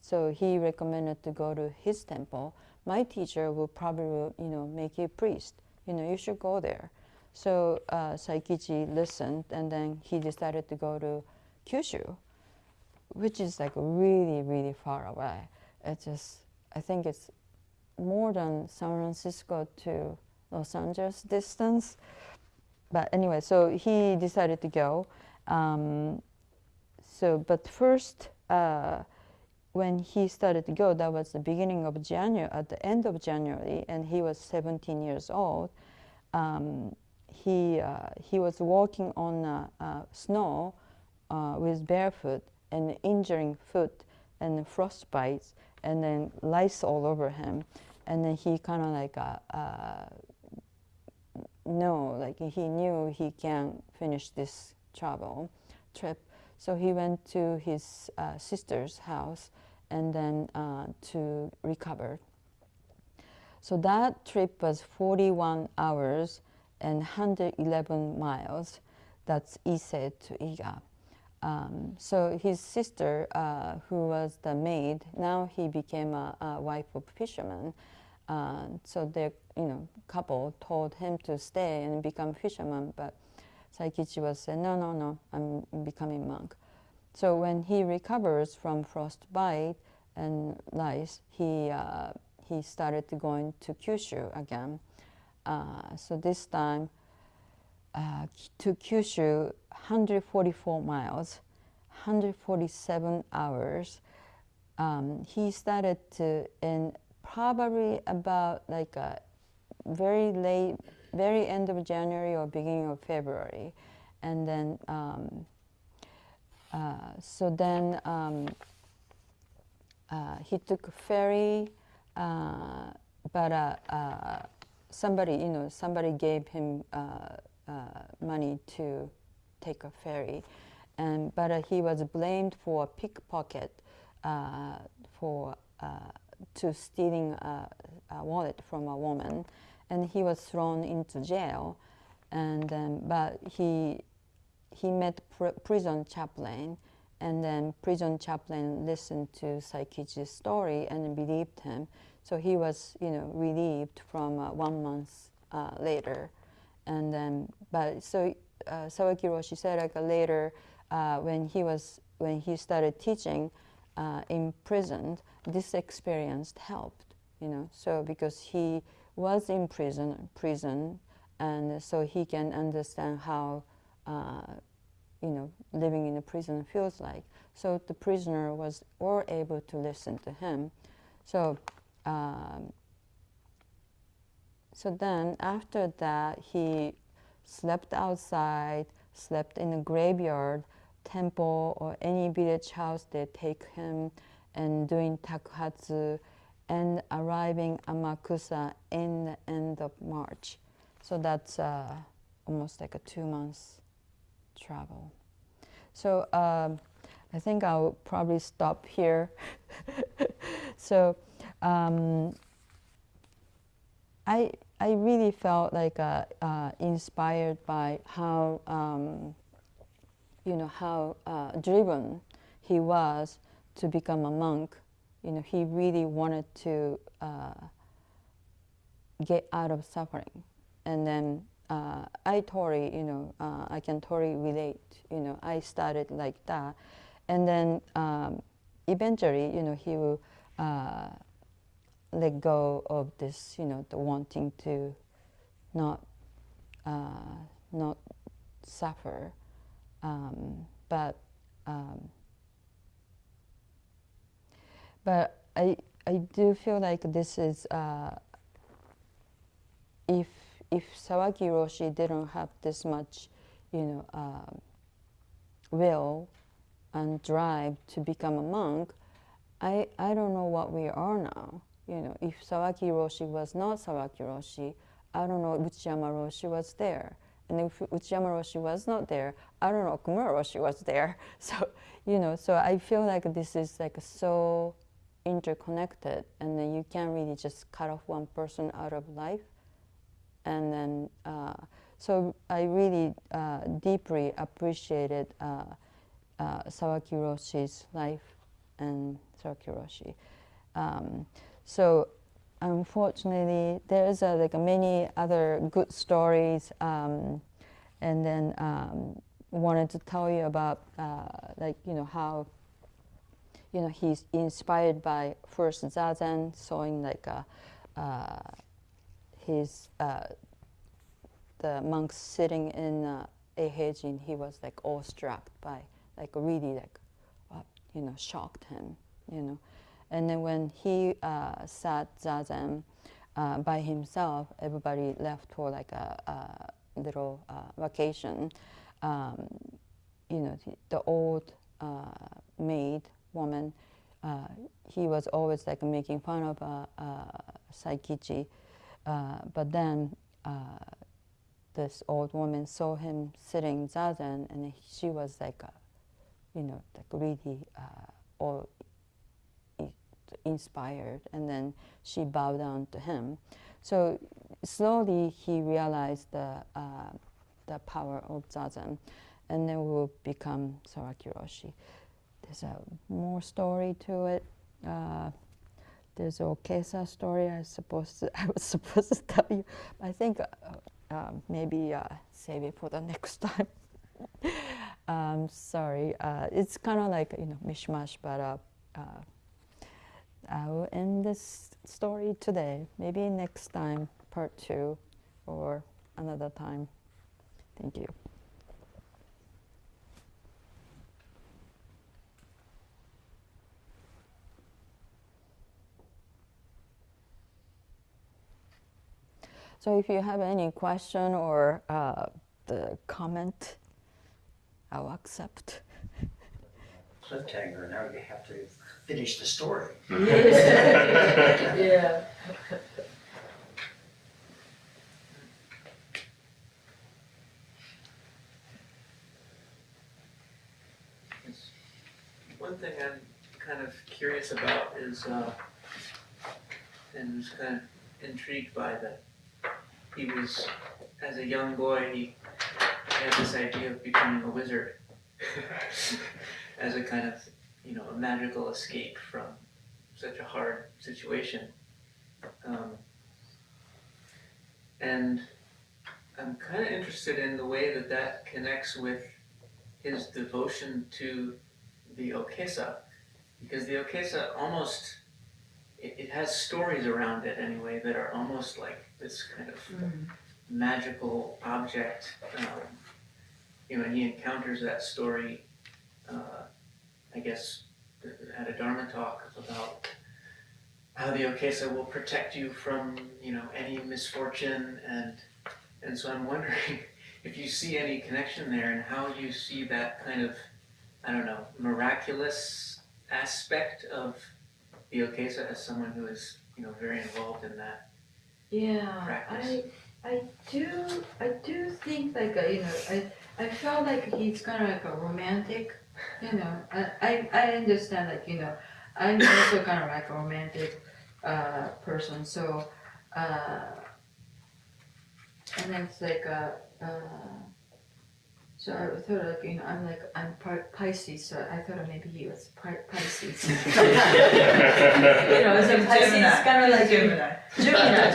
So he recommended to go to his temple. My teacher will probably, make you a priest. You should go there. So Saikichi listened, and then he decided to go to Kyushu, which is like really, really far away. I think it's more than San Francisco to Los Angeles distance. But anyway, so he decided to go. But first, when he started to go, that was the beginning of January, at the end of January, and he was 17 years old. He was walking on snow with barefoot and injuring foot and frostbites, and then lice all over him. And then he kind of like he knew he can't finish this trip. So he went to his sister's house and then to recover. So that trip was 41 hours and 111 miles. That's Ise to Iga. So his sister, who was the maid, now he became a wife of fisherman. So their couple told him to stay and become fisherman, but Saikichi was said, no, I'm becoming monk. So when he recovers from frostbite and lice, he started to going to Kyushu again. So this time to Kyushu, 144 miles, 147 hours. He started to, in probably about like a very end of January or beginning of February. And then, he took a ferry, but somebody gave him money to take a ferry, but he was blamed for a pickpocket, to stealing a wallet from a woman, and he was thrown into jail. And but he met prison chaplain, and then prison chaplain listened to Saikichi's story and believed him. So he was relieved from 1 month later. And then Sawaki Roshi said like later when he started teaching in prison, this experience helped, so because he was in prison, and so he can understand how living in a prison feels like. So the prisoner were able to listen to him. So then after that, he slept outside, slept in a graveyard, temple, or any village house. They take him and doing takuhatsu, and arriving Amakusa in the end of March. So that's almost like a 2 months travel. So I think I'll probably stop here. So I really felt like inspired by how how driven he was to become a monk. He really wanted to get out of suffering, and then I totally, I can totally relate. I started like that, and then eventually, he will let go of this, the wanting to not suffer, but I do feel like this is if Sawaki Roshi didn't have this much, will and drive to become a monk, I don't know what we are now. If Sawaki Roshi was not Sawaki Roshi, I don't know if Uchiyama Roshi was there. And if Uchiyama Roshi was not there, I don't know if Kumura Roshi was there. So, so I feel like this is like so interconnected, and then you can't really just cut off one person out of life. And then, so I really deeply appreciated Sawaki Roshi's life and Sawaki Roshi. So unfortunately, there's like many other good stories, and then wanted to tell you about how he's inspired by first Zazen, showing like his the monks sitting in a heijin. He was like awestruck by, like really like shocked him, And then when he sat zazen by himself, everybody left for like a little vacation. The old maid woman, he was always like making fun of Saikichi, but then this old woman saw him sitting zazen, and she was like, like really inspired, and then she bowed down to him. So slowly he realized the power of zazen, and then will become Sawaki Roshi. There's a more story to it. There's a Okesa story I was supposed to tell you. I think maybe save it for the next time. Sorry, it's kind of like mishmash, but I will end this story today. Maybe next time, part 2, or another time. Thank you. So if you have any question or the comment, I'll accept. Cliffhanger, now you have to finish the story. Yeah. One thing I'm kind of curious about is, and was kind of intrigued by, that he was, as a young boy, he had this idea of becoming a wizard as a kind of, a magical escape from such a hard situation. And I'm kind of interested in the way that that connects with his devotion to the Okesa, because the Okesa almost, it has stories around it anyway that are almost like this kind of magical object. And he encounters that story, I guess, at a dharma talk about how the Okesa will protect you from, any misfortune, and so I'm wondering if you see any connection there, and how you see that kind of, I don't know, miraculous aspect of the Okesa as someone who is, very involved in that Yeah, practice. I do think like I felt like he's kind of like a romantic, I understand like I'm also kind of like a romantic person, so and it's like so I thought like I'm part Pisces, so I thought maybe he was Pisces. So Pisces kind of like Gemini. Gemini.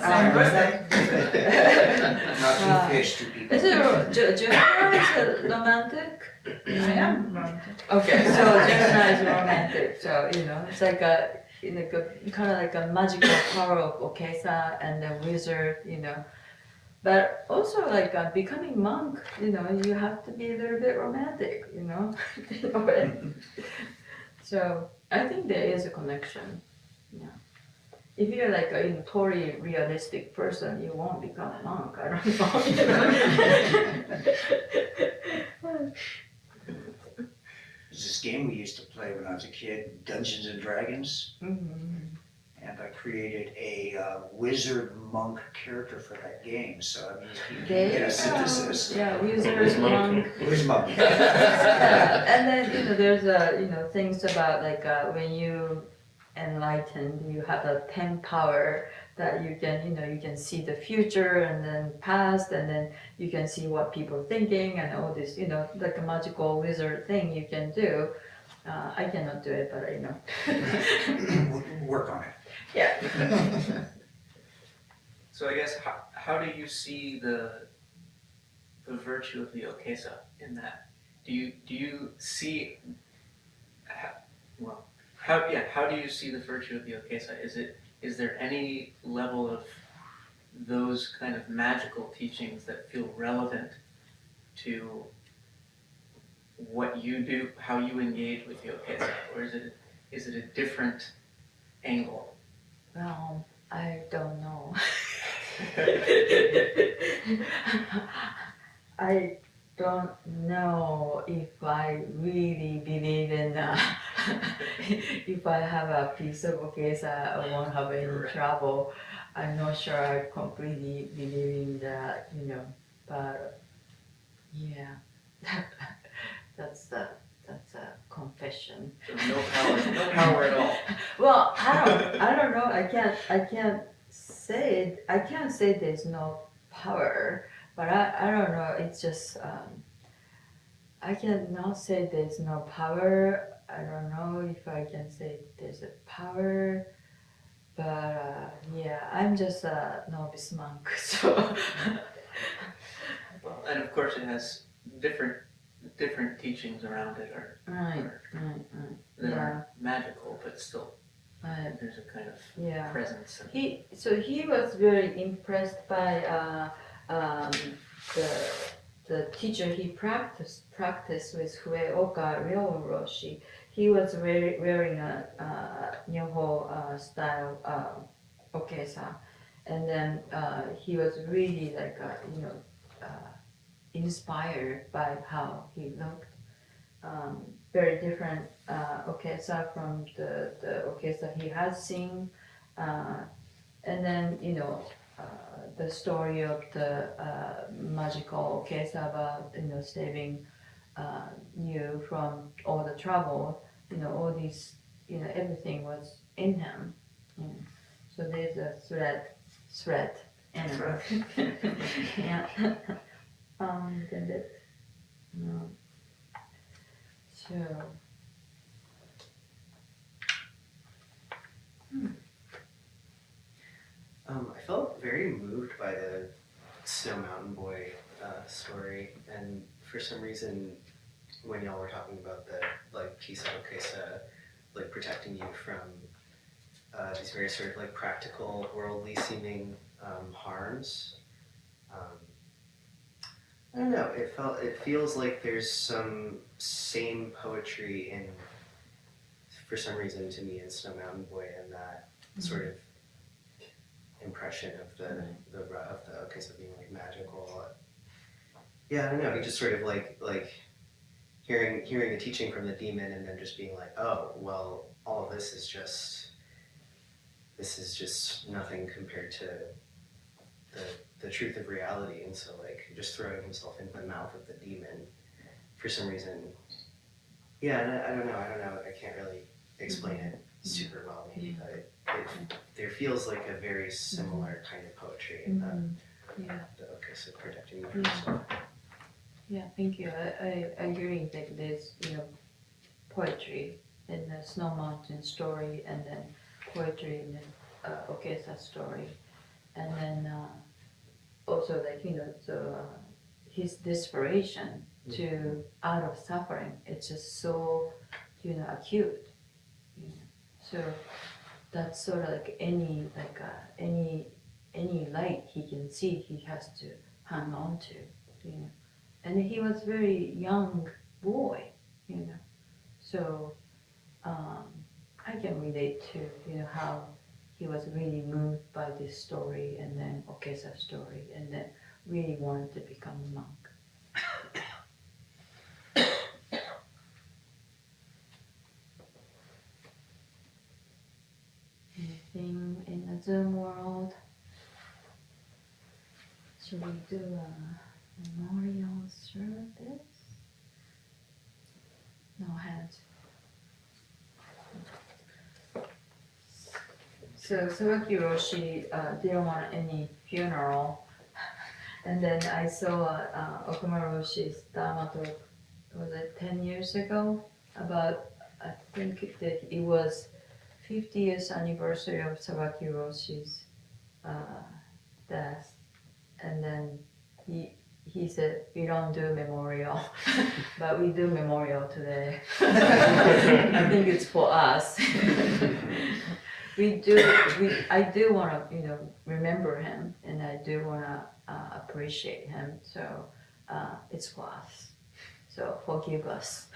Same birthday. Not two fish, two people. Is it Gemini is romantic? I am romantic. Okay, so Gemini is romantic. So it's like kind of like a magical power of Okesa and the wizard. But also like becoming monk. You have to be a little bit romantic. In a way. So I think there is a connection. Yeah. If you're like a totally realistic person, you won't become a monk. I don't know. There's this game we used to play when I was a kid, Dungeons and Dragons, and I created a wizard monk character for that game. So I mean, you can get a synthesis. Yeah, wizard monk. Who's monk? Yeah, and then there's things about like when you enlightened, you have a 10 power that you can see the future and then past, and then you can see what people are thinking and all this like a magical wizard thing you can do. I cannot do it, but Work on it. Yeah. So I guess how do you see the virtue of the Okesa in that? Do you see how do you see the virtue of the Okesa? Is there any level of those kind of magical teachings that feel relevant to what you do, how you engage with the Okesa, or is it a different angle? Well, I don't know. I don't know if I really believe in if I have a piece of Okesa, I won't have any trouble. I'm not sure I completely believe in that, but yeah, that's a confession. So no power at all. Well, I don't know. I can't say there's no power, but I don't know. It's just I cannot say there's no power. I don't know if I can say there's a power, but yeah, I'm just a novice monk, so. Well, and of course it has different teachings around it, Right. that Yeah. are magical, but still Right. there's a kind of Yeah. presence. And He was very impressed by the teacher he practiced with Hueoka Roshi. He was wearing a Nyoho style okesa, and then he was really like inspired by how he looked. Very different okesa from the okesa he had seen, and then the story of the magical okesa about saving you from all the trouble. All these everything was in him. So there's a thread in him. Yeah. Then that, no. So. I felt very moved by the Snow Mountain Boy story, and for some reason, when y'all were talking about the piece of Okesa, protecting you from these very sort of practical, worldly seeming harms. I don't know. It feels like there's some same poetry in, for some reason, to me, in Snow Mountain Boy, and that sort of impression of the Okesa being magical. Yeah, I don't know. He just sort of hearing the teaching from the demon and then just being like, oh, well, all of this is just nothing compared to the truth of reality. And so like just throwing himself into the mouth of the demon for some reason. Yeah, and I don't know, I can't really explain it super well maybe, but there feels like a very similar kind of poetry in the Okesa protecting you from yourself. Yeah, thank you. I agree that there's, poetry in the Snow Mountain story, and then poetry in the Okesa story, and then also his desperation to out of suffering. It's just so acute. So that's sort of like any light he can see, he has to hang on to. And he was very young boy, so I can relate to how he was really moved by this story, and then Okesa story, and then really wanted to become a monk. Anything in the Zoom world? Should we do a memorial service? No hands. So Sawaki Roshi didn't want any funeral, and then I saw Okuma Roshi's dharma talk, was it 10 years ago? About, I think that it was 50th anniversary of Sawaki Roshi's death, and then he said, we don't do memorial, but we do memorial today. I think it's for us. I do want to, remember him, and I do want to appreciate him. So it's for us. So forgive us.